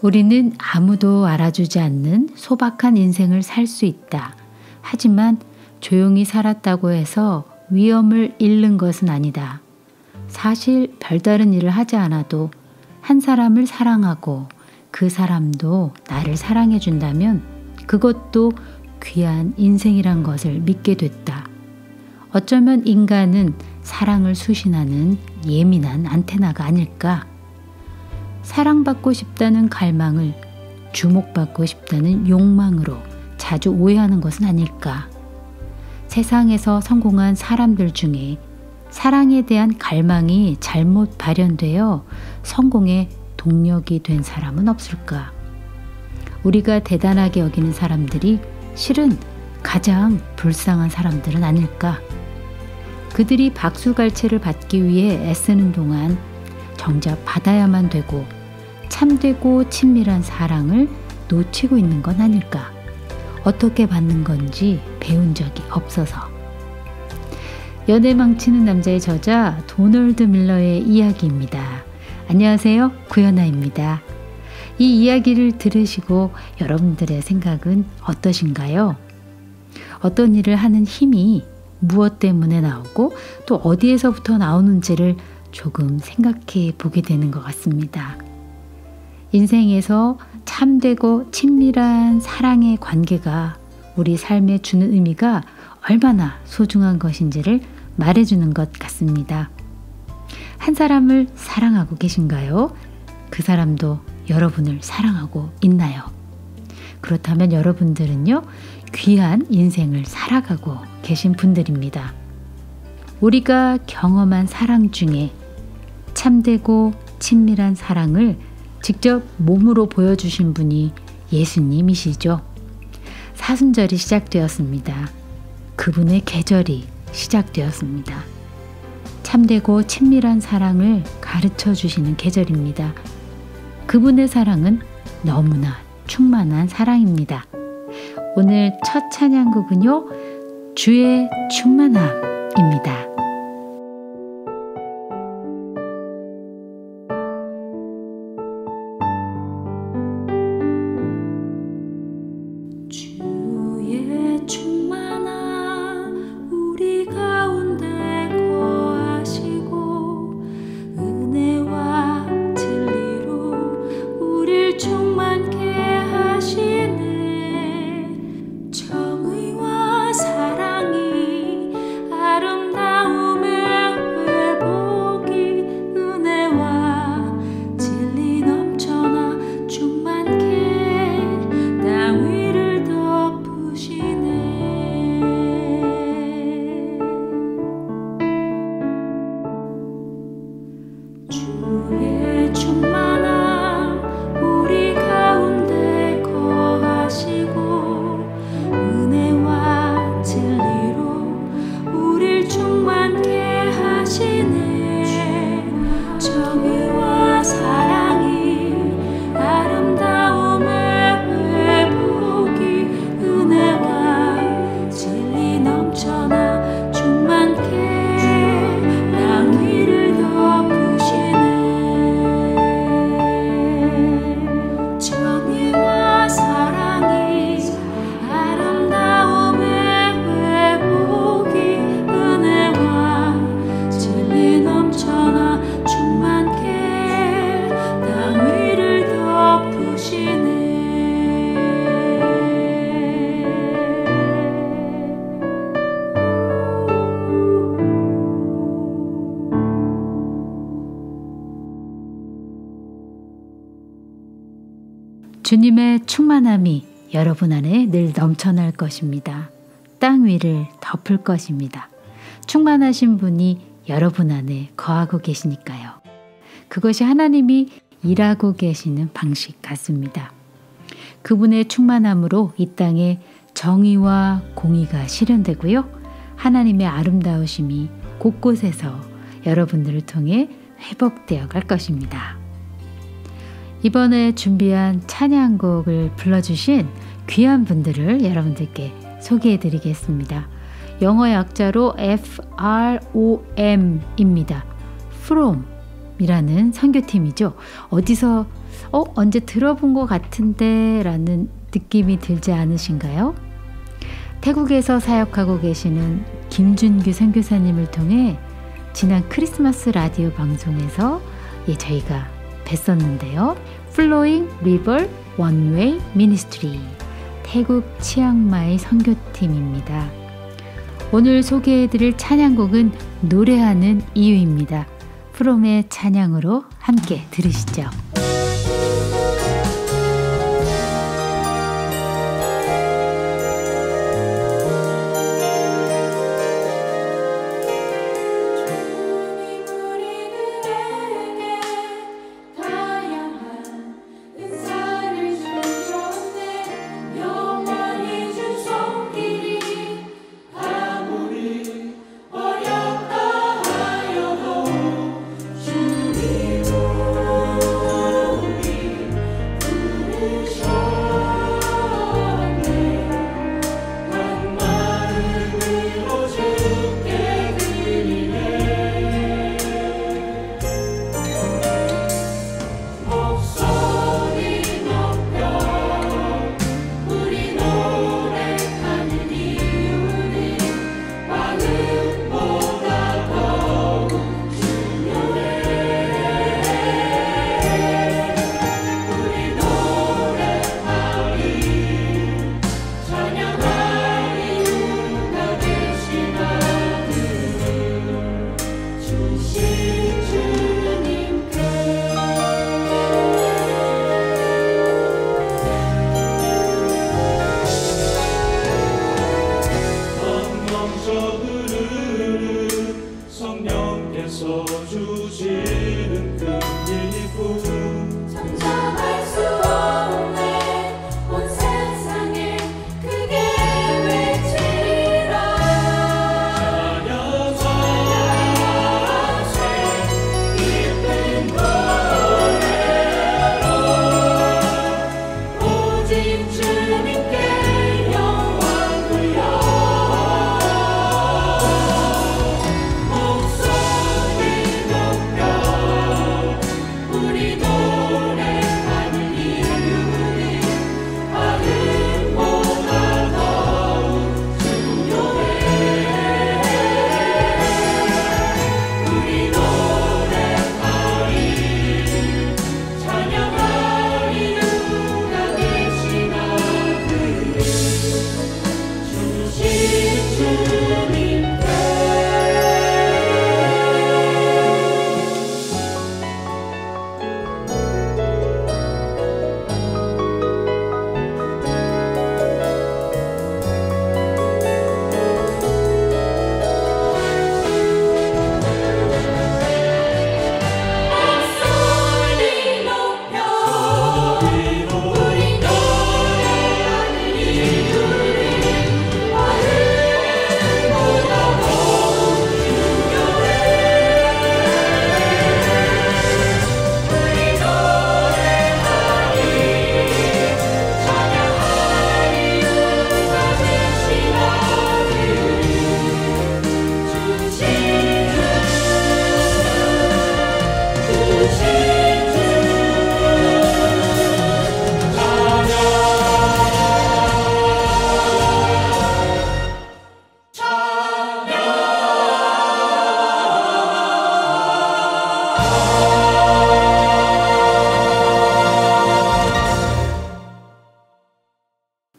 우리는 아무도 알아주지 않는 소박한 인생을 살 수 있다. 하지만 조용히 살았다고 해서 위엄을 잃는 것은 아니다. 사실 별다른 일을 하지 않아도 한 사람을 사랑하고 그 사람도 나를 사랑해 준다면 그것도 귀한 인생이란 것을 믿게 됐다. 어쩌면 인간은 사랑을 수신하는 예민한 안테나가 아닐까? 사랑받고 싶다는 갈망을 주목받고 싶다는 욕망으로 자주 오해하는 것은 아닐까? 세상에서 성공한 사람들 중에 사랑에 대한 갈망이 잘못 발현되어 성공의 동력이 된 사람은 없을까? 우리가 대단하게 여기는 사람들이 실은 가장 불쌍한 사람들은 아닐까? 그들이 박수갈채를 받기 위해 애쓰는 동안 정작 받아야만 되고 참되고 친밀한 사랑을 놓치고 있는 건 아닐까? 어떻게 받는 건지 배운 적이 없어서. 연애 망치는 남자의 저자 도널드 밀러의 이야기입니다. 안녕하세요, 구연아입니다. 이 이야기를 들으시고 여러분들의 생각은 어떠신가요? 어떤 일을 하는 힘이 무엇 때문에 나오고 또 어디에서부터 나오는지를 조금 생각해 보게 되는 것 같습니다. 인생에서 참되고 친밀한 사랑의 관계가 우리 삶에 주는 의미가 얼마나 소중한 것인지를 말해주는 것 같습니다. 한 사람을 사랑하고 계신가요? 그 사람도 여러분을 사랑하고 있나요? 그렇다면 여러분들은요, 귀한 인생을 살아가고 계신 분들입니다. 우리가 경험한 사랑 중에 참되고 친밀한 사랑을 직접 몸으로 보여주신 분이 예수님이시죠. 사순절이 시작되었습니다. 그분의 계절이 시작되었습니다. 참되고 친밀한 사랑을 가르쳐 주시는 계절입니다. 그분의 사랑은 너무나 충만한 사랑입니다. 오늘 첫 찬양곡은요, 주의 충만함입니다. 주님의 충만함이 여러분 안에 늘 넘쳐날 것입니다. 땅 위를 덮을 것입니다. 충만하신 분이 여러분 안에 거하고 계시니까요. 그것이 하나님이 일하고 계시는 방식 같습니다. 그분의 충만함으로 이 땅에 정의와 공의가 실현되고요. 하나님의 아름다우심이 곳곳에서 여러분들을 통해 회복되어 갈 것입니다. 이번에 준비한 찬양곡을 불러주신 귀한 분들을 여러분들께 소개해 드리겠습니다. 영어 약자로 FROM입니다. From, 이라는 선교팀이죠. 어디서 언제 들어본 것 같은데 라는 느낌이 들지 않으신가요? 태국에서 사역하고 계시는 김준규 선교사님을 통해 지난 크리스마스 라디오 방송에서 저희가 뵀었는데요. Flowing River One Way Ministry, 태국 치앙마이 선교팀입니다. 오늘 소개해드릴 찬양곡은 노래하는 이유입니다. 프롬의 찬양으로 함께 들으시죠.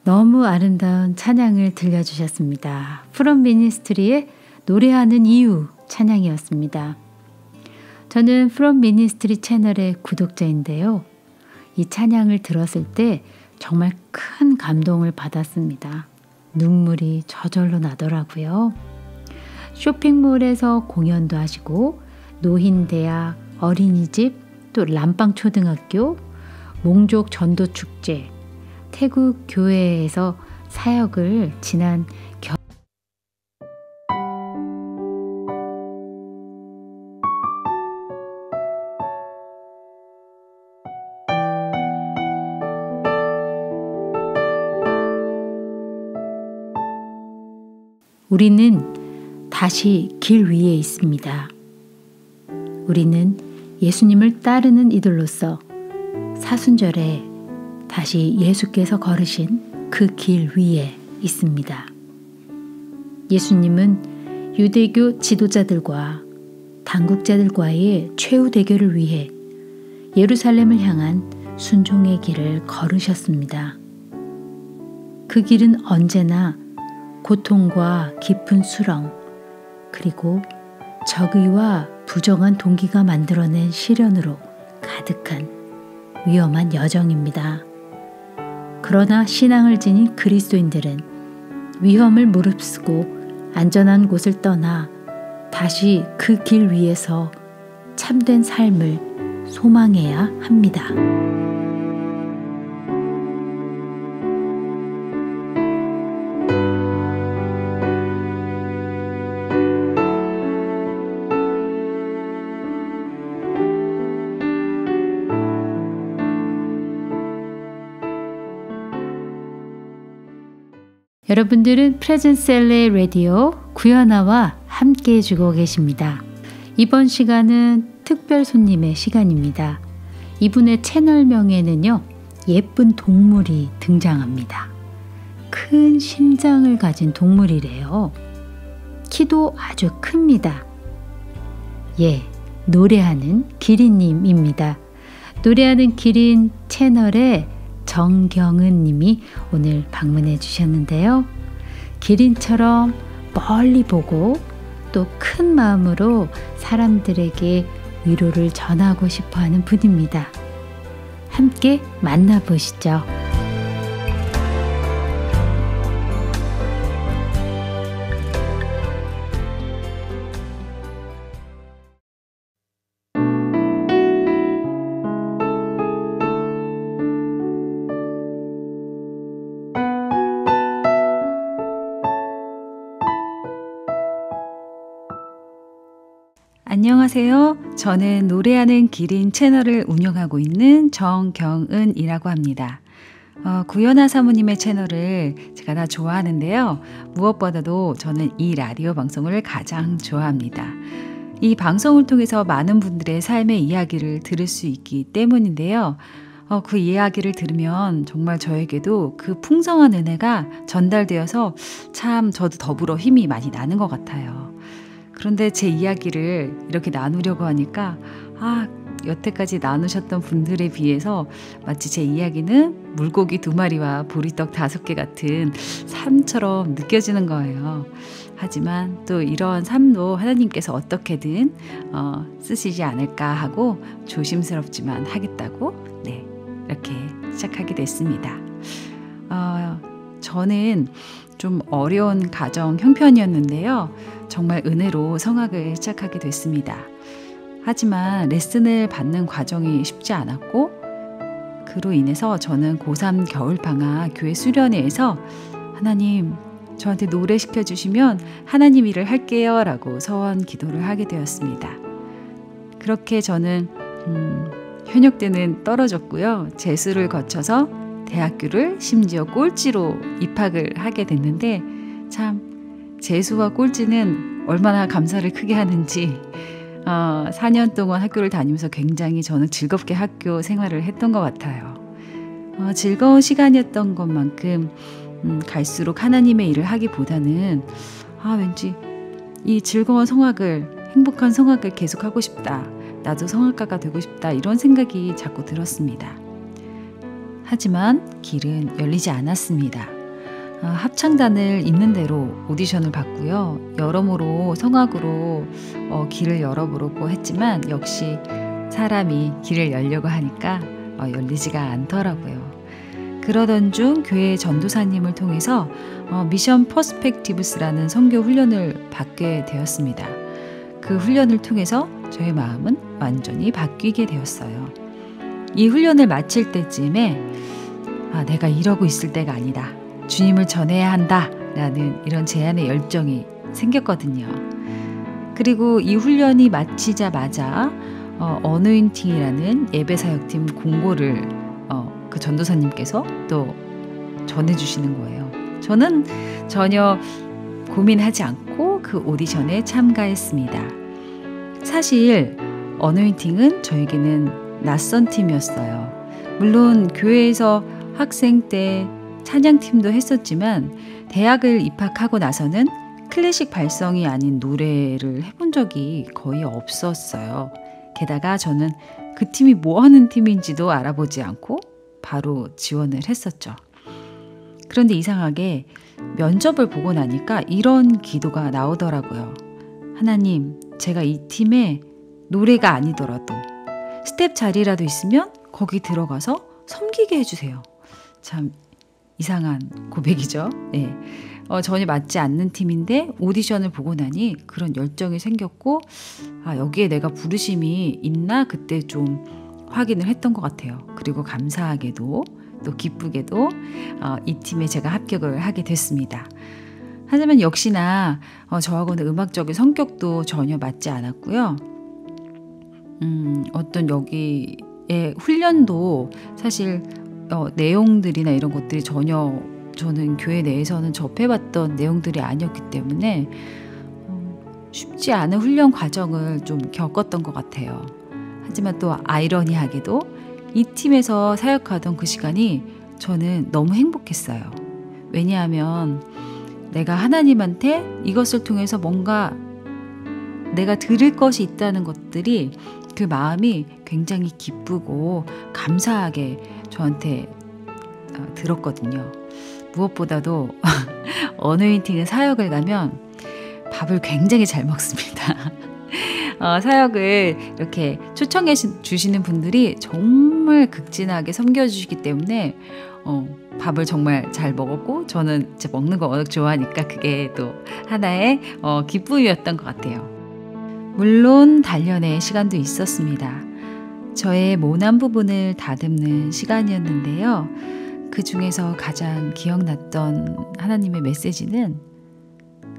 너무 아름다운 찬양을 들려주셨습니다. 프롬 미니스트리의 노래하는 이유 찬양이었습니다. 저는 프롬 미니스트리 채널의 구독자인데요. 이 찬양을 들었을 때 정말 큰 감동을 받았습니다. 눈물이 저절로 나더라고요. 쇼핑몰에서 공연도 하시고 노인대학, 어린이집, 또 람빵초등학교, 몽족 전도축제, 태국 교회에서 사역을 지난 우리는 다시 길 위에 있습니다. 우리는 예수님을 따르는 이들로서 사순절에 다시 예수께서 걸으신 그 길 위에 있습니다. 예수님은 유대교 지도자들과 당국자들과의 최후 대결을 위해 예루살렘을 향한 순종의 길을 걸으셨습니다. 그 길은 언제나 고통과 깊은 수렁, 그리고 적의와 부정한 동기가 만들어낸 시련으로 가득한 위험한 여정입니다. 그러나 신앙을 지닌 그리스도인들은 위험을 무릅쓰고 안전한 곳을 떠나 다시 그 길 위에서 참된 삶을 소망해야 합니다. 여러분들은 프레젠셀레 라디오 구현아와 함께 해주고 계십니다. 이번 시간은 특별 손님의 시간입니다. 이분의 채널명에는요, 예쁜 동물이 등장합니다. 큰 심장을 가진 동물이래요. 키도 아주 큽니다. 예, 노래하는 기린님입니다. 노래하는 기린 채널에 정경은 님이 오늘 방문해 주셨는데요. 기린처럼 멀리 보고 또 큰 마음으로 사람들에게 위로를 전하고 싶어 하는 분입니다. 함께 만나보시죠. 안녕하세요. 저는 노래하는 기린 채널을 운영하고 있는 정경은이라고 합니다. 구현아 사모님의 채널을 제가 다 좋아하는데요. 무엇보다도 저는 이 라디오 방송을 가장 좋아합니다. 이 방송을 통해서 많은 분들의 삶의 이야기를 들을 수 있기 때문인데요. 그 이야기를 들으면 정말 저에게도 그 풍성한 은혜가 전달되어서 참 저도 더불어 힘이 많이 나는 것 같아요. 그런데 제 이야기를 이렇게 나누려고 하니까 여태까지 나누셨던 분들에 비해서 마치 제 이야기는 물고기 2마리와 보리떡 5개 같은 삶처럼 느껴지는 거예요. 하지만 또 이런 삶도 하나님께서 어떻게든 쓰시지 않을까 하고 조심스럽지만 하겠다고 이렇게 시작하게 됐습니다. 저는 좀 어려운 가정 형편이었는데요. 정말 은혜로 성악을 시작하게 됐습니다. 하지만 레슨을 받는 과정이 쉽지 않았고 그로 인해서 저는 고3 겨울방학 교회 수련회에서 하나님 저한테 노래 시켜주시면 하나님 일을 할게요 라고 서원 기도를 하게 되었습니다. 그렇게 저는 현역 때는 떨어졌고요. 재수를 거쳐서 대학교를 심지어 꼴찌로 입학을 하게 됐는데 참 재수와 꼴찌는 얼마나 감사를 크게 하는지 4년 동안 학교를 다니면서 굉장히 저는 즐겁게 학교 생활을 했던 것 같아요. 즐거운 시간이었던 것만큼 갈수록 하나님의 일을 하기보다는 왠지 이 즐거운 성악을 행복한 성악을 계속하고 싶다. 나도 성악가가 되고 싶다. 이런 생각이 자꾸 들었습니다. 하지만 길은 열리지 않았습니다. 합창단을 있는 대로 오디션을 받고요. 여러모로 성악으로 길을 열어보려고 했지만 역시 사람이 길을 열려고 하니까 열리지가 않더라고요. 그러던 중 교회 전도사님을 통해서 미션 퍼스펙티브스라는 선교 훈련을 받게 되었습니다. 그 훈련을 통해서 저의 마음은 완전히 바뀌게 되었어요. 이 훈련을 마칠 때쯤에 내가 이러고 있을 때가 아니다. 주님을 전해야 한다. 라는 이런 제 안의 열정이 생겼거든요. 그리고 이 훈련이 마치자마자 어노인팅이라는 예배사역팀 공고를 그 전도사님께서 또 전해주시는 거예요. 저는 전혀 고민하지 않고 그 오디션에 참가했습니다. 사실 어노인팅은 저에게는 낯선 팀이었어요. 물론 교회에서 학생 때 찬양팀도 했었지만 대학을 입학하고 나서는 클래식 발성이 아닌 노래를 해본 적이 거의 없었어요. 게다가 저는 그 팀이 뭐 하는 팀인지도 알아보지 않고 바로 지원을 했었죠. 그런데 이상하게 면접을 보고 나니까 이런 기도가 나오더라고요. 하나님, 제가 이 팀에 노래가 아니더라도 스텝 자리라도 있으면 거기 들어가서 섬기게 해주세요. 참 이상한 고백이죠. 네. 전혀 맞지 않는 팀인데 오디션을 보고 나니 그런 열정이 생겼고 여기에 내가 부르심이 있나 그때 좀 확인을 했던 것 같아요. 그리고 감사하게도 또 기쁘게도 이 팀에 제가 합격을 하게 됐습니다. 하지만 역시나 저하고는 음악적인 성격도 전혀 맞지 않았고요. 어떤 여기의 훈련도 사실 내용들이나 이런 것들이 전혀 저는 교회 내에서는 접해봤던 내용들이 아니었기 때문에 쉽지 않은 훈련 과정을 좀 겪었던 것 같아요. 하지만 또 아이러니하게도 이 팀에서 사역하던 그 시간이 저는 너무 행복했어요. 왜냐하면 내가 하나님한테 이것을 통해서 뭔가 내가 들을 것이 있다는 것들이 그 마음이 굉장히 기쁘고 감사하게 저한테 들었거든요. 무엇보다도 어노인팅은 사역을 가면 밥을 굉장히 잘 먹습니다. 사역을 이렇게 초청해 주시는 분들이 정말 극진하게 섬겨주시기 때문에 밥을 정말 잘 먹었고 저는 이제 먹는 거 워낙 좋아하니까 그게 또 하나의 기쁨이었던 것 같아요. 물론 단련의 시간도 있었습니다. 저의 모난 부분을 다듬는 시간이었는데요. 그 중에서 가장 기억났던 하나님의 메시지는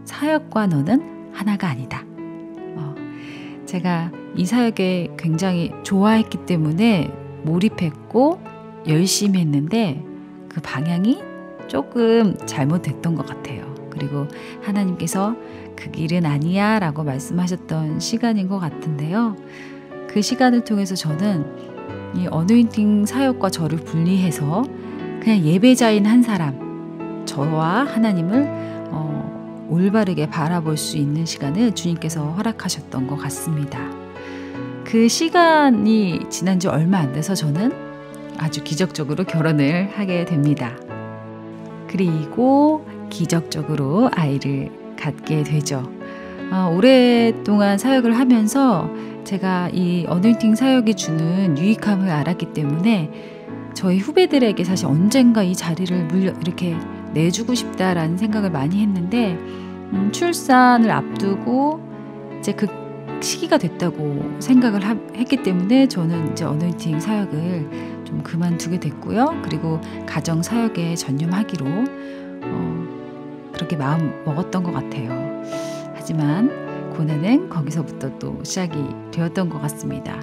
사역과 너는 하나가 아니다. 제가 이 사역에 굉장히 좋아했기 때문에 몰입했고 열심히 했는데 그 방향이 조금 잘못됐던 것 같아요. 그리고 하나님께서 그 길은 아니야 라고 말씀하셨던 시간인 것 같은데요. 그 시간을 통해서 저는 이 어노인팅 사역과 저를 분리해서 그냥 예배자인 한 사람, 저와 하나님을 올바르게 바라볼 수 있는 시간을 주님께서 허락하셨던 것 같습니다. 그 시간이 지난 지 얼마 안 돼서 저는 아주 기적적으로 결혼을 하게 됩니다. 그리고 기적적으로 아이를 갖게 되죠. 오랫동안 사역을 하면서 제가 이 어노인팅 사역이 주는 유익함을 알았기 때문에 저희 후배들에게 사실 언젠가 이 자리를 이렇게 내주고 싶다라는 생각을 많이 했는데 출산을 앞두고 이제 그 시기가 됐다고 생각을 했기 때문에 저는 이제 어노인팅 사역을 좀 그만두게 됐고요. 그리고 가정 사역에 전념하기로 그렇게 마음 먹었던 것 같아요. 하지만 고난은 거기서부터 또 시작이 되었던 것 같습니다.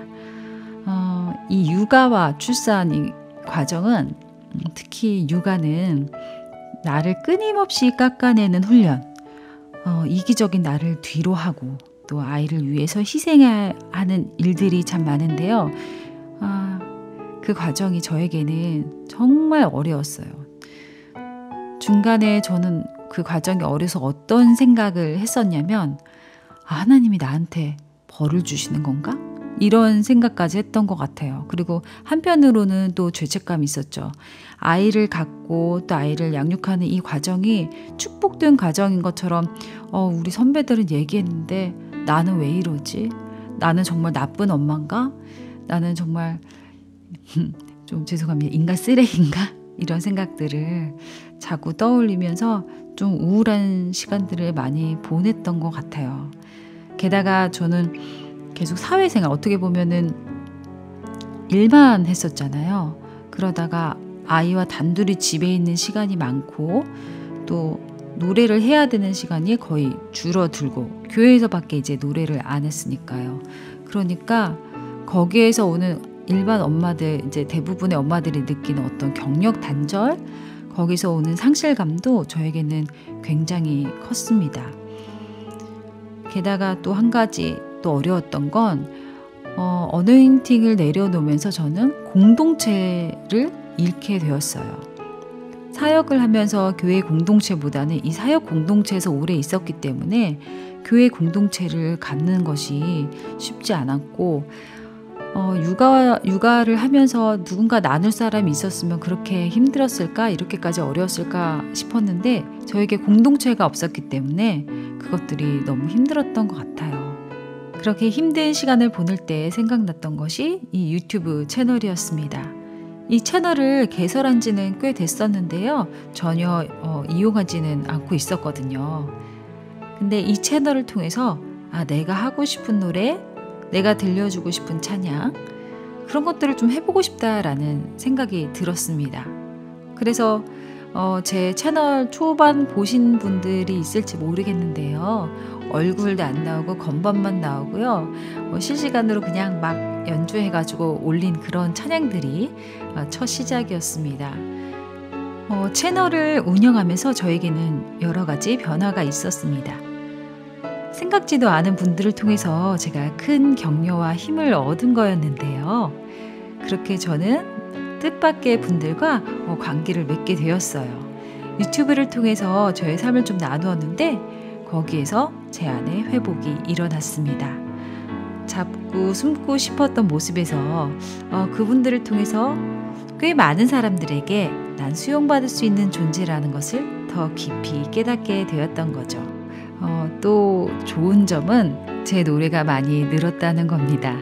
이 육아와 출산 이 과정은 특히 육아는 나를 끊임없이 깎아내는 훈련, 이기적인 나를 뒤로 하고 또 아이를 위해서 희생해야 하는 일들이 참 많은데요. 그 과정이 저에게는 정말 어려웠어요. 중간에 저는 그 과정이 어려서 어떤 생각을 했었냐면 하나님이 나한테 벌을 주시는 건가? 이런 생각까지 했던 것 같아요. 그리고 한편으로는 또 죄책감이 있었죠. 아이를 갖고 또 아이를 양육하는 이 과정이 축복된 과정인 것처럼 우리 선배들은 얘기했는데 나는 왜 이러지? 나는 정말 나쁜 엄마인가? 나는 정말 좀 죄송합니다. 인간 쓰레기인가? 이런 생각들을 자꾸 떠올리면서 좀 우울한 시간들을 많이 보냈던 것 같아요. 게다가 저는 계속 사회생활 어떻게 보면은 일만 했었잖아요. 그러다가 아이와 단둘이 집에 있는 시간이 많고 또 노래를 해야 되는 시간이 거의 줄어들고 교회에서밖에 이제 노래를 안 했으니까요. 그러니까 거기에서 오는 일반 엄마들 이제 대부분의 엄마들이 느끼는 어떤 경력 단절 거기서 오는 상실감도 저에게는 굉장히 컸습니다. 게다가 또 한 가지 또 어려웠던 건 어너인팅을 내려놓으면서 저는 공동체를 잃게 되었어요. 사역을 하면서 교회 공동체보다는 이 사역 공동체에서 오래 있었기 때문에 교회 공동체를 갖는 것이 쉽지 않았고, 육아를 하면서 누군가 나눌 사람이 있었으면 그렇게 힘들었을까, 이렇게까지 어려웠을까 싶었는데 저에게 공동체가 없었기 때문에 그것들이 너무 힘들었던 것 같아요. 그렇게 힘든 시간을 보낼 때 생각났던 것이 이 유튜브 채널이었습니다. 이 채널을 개설한 지는 꽤 됐었는데요. 전혀 이용하지는 않고 있었거든요. 근데 이 채널을 통해서 내가 하고 싶은 노래, 내가 들려주고 싶은 찬양, 그런 것들을 좀 해보고 싶다라는 생각이 들었습니다. 그래서 제 채널 초반 보신 분들이 있을지 모르겠는데요. 얼굴도 안 나오고 건반만 나오고요. 실시간으로 그냥 막 연주해가지고 올린 그런 찬양들이 첫 시작이었습니다. 채널을 운영하면서 저에게는 여러 가지 변화가 있었습니다. 생각지도 않은 분들을 통해서 제가 큰 격려와 힘을 얻은 거였는데요. 그렇게 저는 뜻밖의 분들과 관계를 맺게 되었어요. 유튜브를 통해서 저의 삶을 좀 나누었는데 거기에서 제 안에 회복이 일어났습니다. 잡고 숨고 싶었던 모습에서 그분들을 통해서 꽤 많은 사람들에게 난 수용받을 수 있는 존재라는 것을 더 깊이 깨닫게 되었던 거죠. 또 좋은 점은 제 노래가 많이 늘었다는 겁니다.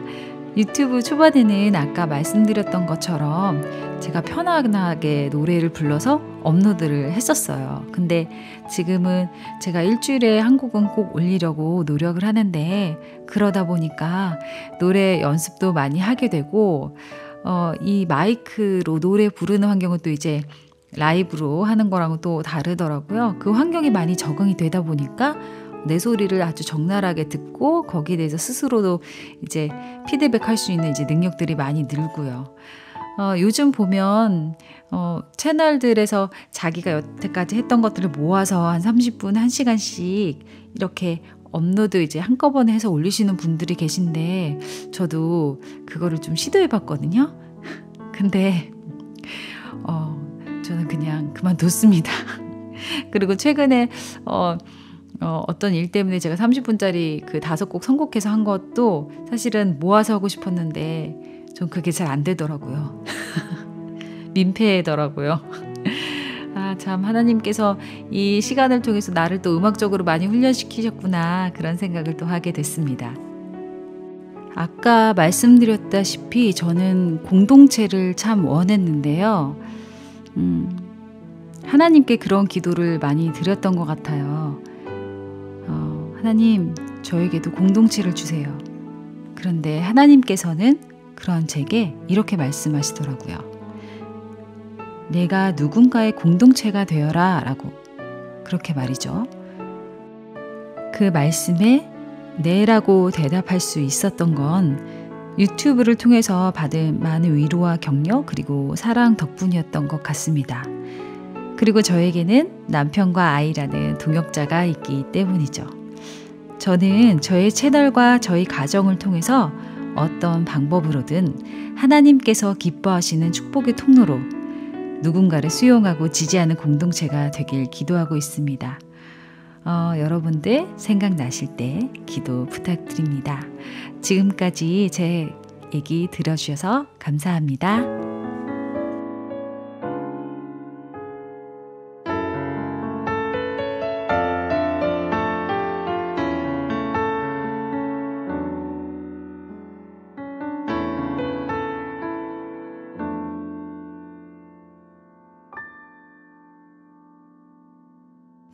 유튜브 초반에는 아까 말씀드렸던 것처럼 제가 편안하게 노래를 불러서 업로드를 했었어요. 근데 지금은 제가 일주일에 한 곡은 꼭 올리려고 노력을 하는데, 그러다 보니까 노래 연습도 많이 하게 되고, 이 마이크로 노래 부르는 환경은 또 이제 라이브로 하는 거랑은 또 다르더라고요. 그 환경이 많이 적응이 되다 보니까 내 소리를 아주 적나라하게 듣고 거기에 대해서 스스로도 이제 피드백할 수 있는 이제 능력들이 많이 늘고요. 요즘 보면 채널들에서 자기가 여태까지 했던 것들을 모아서 한 30분, 1시간씩 이렇게 업로드 이제 한꺼번에 해서 올리시는 분들이 계신데, 저도 그거를 좀 시도해 봤거든요. 근데 저는 그냥 그만뒀습니다. 그리고 최근에 어떤 일 때문에 제가 30분짜리 그 5곡 선곡해서 한 것도 사실은 모아서 하고 싶었는데 전 그게 잘 안 되더라고요. 민폐더라고요. 참 하나님께서 이 시간을 통해서 나를 또 음악적으로 많이 훈련시키셨구나, 그런 생각을 또 하게 됐습니다. 아까 말씀드렸다시피 저는 공동체를 참 원했는데요. 하나님께 그런 기도를 많이 드렸던 것 같아요. 하나님, 저에게도 공동체를 주세요. 그런데 하나님께서는 그런 제게 이렇게 말씀하시더라고요. 내가 누군가의 공동체가 되어라 라고, 그렇게 말이죠. 그 말씀에 네라고 대답할 수 있었던 건 유튜브를 통해서 받은 많은 위로와 격려, 그리고 사랑 덕분이었던 것 같습니다. 그리고 저에게는 남편과 아이라는 동역자가 있기 때문이죠. 저는 저의 채널과 저희 가정을 통해서 어떤 방법으로든 하나님께서 기뻐하시는 축복의 통로로 누군가를 수용하고 지지하는 공동체가 되길 기도하고 있습니다. 여러분들 생각나실 때 기도 부탁드립니다. 지금까지 제 얘기 들어주셔서 감사합니다.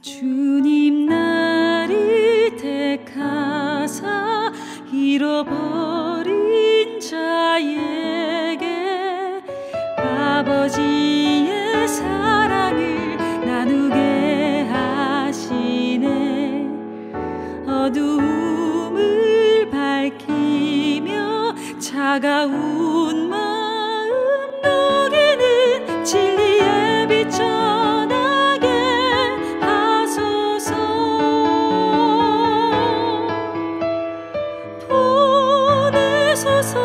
주님 나를 택하사 잃어버린 자에게 아버지의 사랑을 나누게 하시네. 어두움을 밝히며 차가운 마음 녹이는 진리의 빛 보내소서.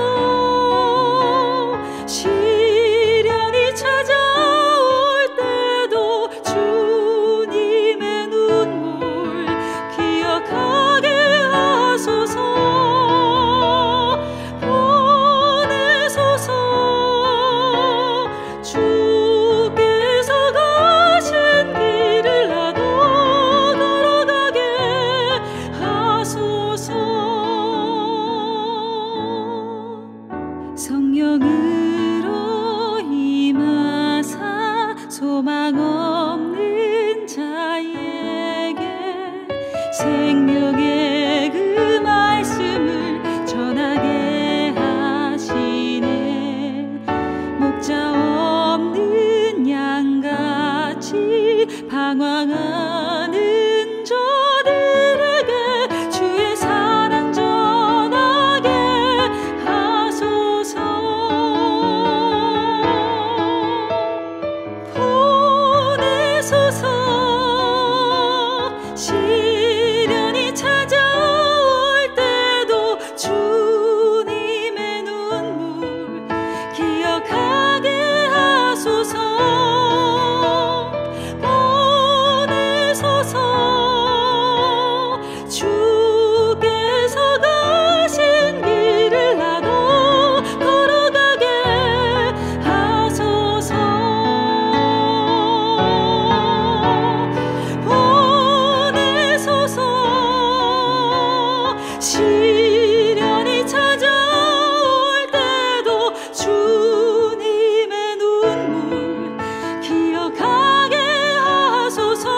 시련이 찾아올 때도 주님의 눈물 기억하게 하소서.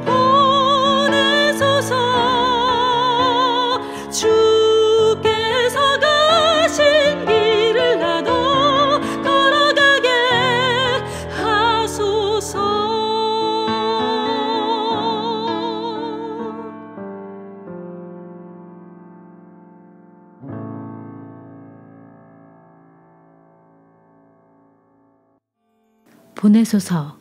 보내소서. 주께서 가신 길을 나도 걸어가게 하소서. 보내소서.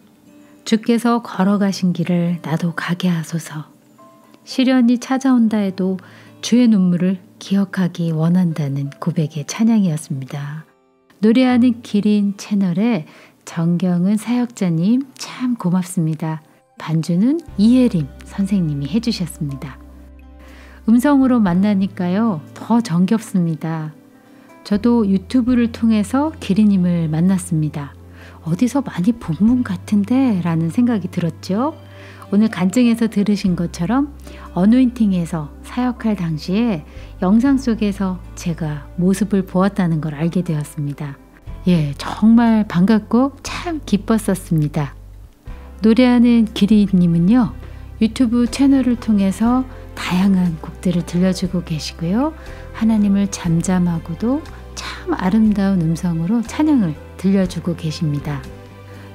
주께서 걸어가신 길을 나도 가게 하소서. 시련이 찾아온다 해도 주의 눈물을 기억하기 원한다는 고백의 찬양이었습니다. 노래하는 기린 채널에 정경은 사역자님 참 고맙습니다. 반주는 이혜림 선생님이 해주셨습니다. 음성으로 만나니까요 더 정겹습니다. 저도 유튜브를 통해서 기린님을 만났습니다. 어디서 많이 본 분 같은데 라는 생각이 들었죠. 오늘 간증에서 들으신 것처럼 어노인팅에서 사역할 당시에 영상 속에서 제가 모습을 보았다는 걸 알게 되었습니다. 예, 정말 반갑고 참 기뻤었습니다. 노래하는 기리님은요, 유튜브 채널을 통해서 다양한 곡들을 들려주고 계시고요. 하나님을 잠잠하고도 참 아름다운 음성으로 찬양을 들려주고 계십니다.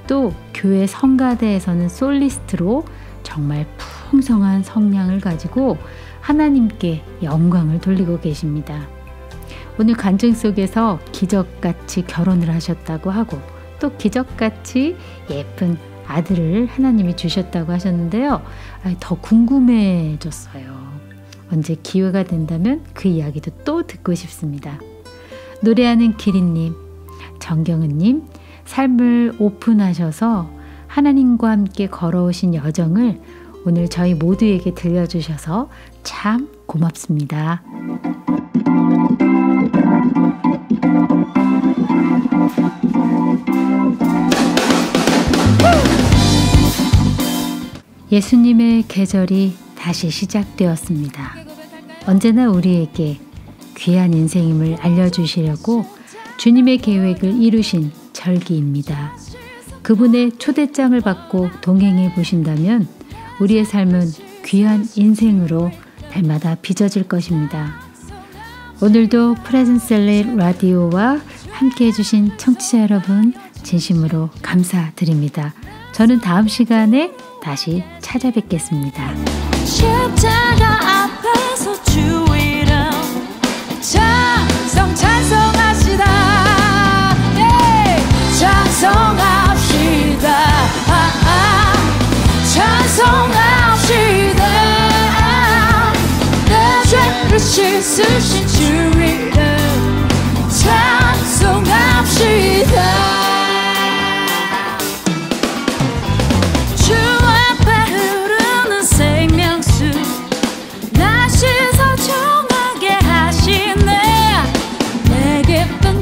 또 교회 성가대에서는 솔리스트로 정말 풍성한 성량을 가지고 하나님께 영광을 돌리고 계십니다. 오늘 간증 속에서 기적같이 결혼을 하셨다고 하고 또 기적같이 예쁜 아들을 하나님이 주셨다고 하셨는데요. 더 궁금해졌어요. 언제 기회가 된다면 그 이야기도 또 듣고 싶습니다. 노래하는 기린님, 정경은님, 삶을 오픈하셔서 하나님과 함께 걸어오신 여정을 오늘 저희 모두에게 들려주셔서 참 고맙습니다. 예수님의 계절이 다시 시작되었습니다. 언제나 우리에게 귀한 인생임을 알려주시려고 주님의 계획을 이루신 절기입니다. 그분의 초대장을 받고 동행해 보신다면 우리의 삶은 귀한 인생으로 날마다 빚어질 것입니다. 오늘도 프레젠셀레 라디오와 함께 해주신 청취자 여러분 진심으로 감사드립니다. 저는 다음 시간에 다시 찾아뵙겠습니다. 십자가 앞에서 주 이름 찬송하시다. 찬송합시다. 찬송합시다. 내 죄를 씻으신 주 이름 찬송합시다.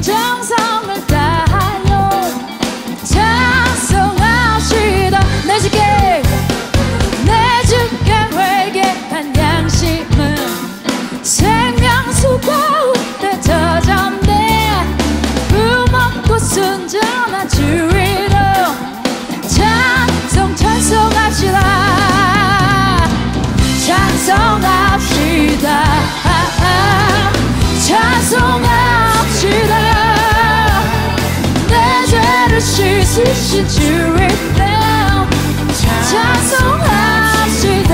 정성을 다하여 찬송합시다. 내 주께 회개한 양심은 생명수 가운데 젖었네. 부먹고 순전한 주 이름 찬송합시다. 찬송합시다. 찬송합시다. 내 죄를 씻으신 주 이름 찬송합시다.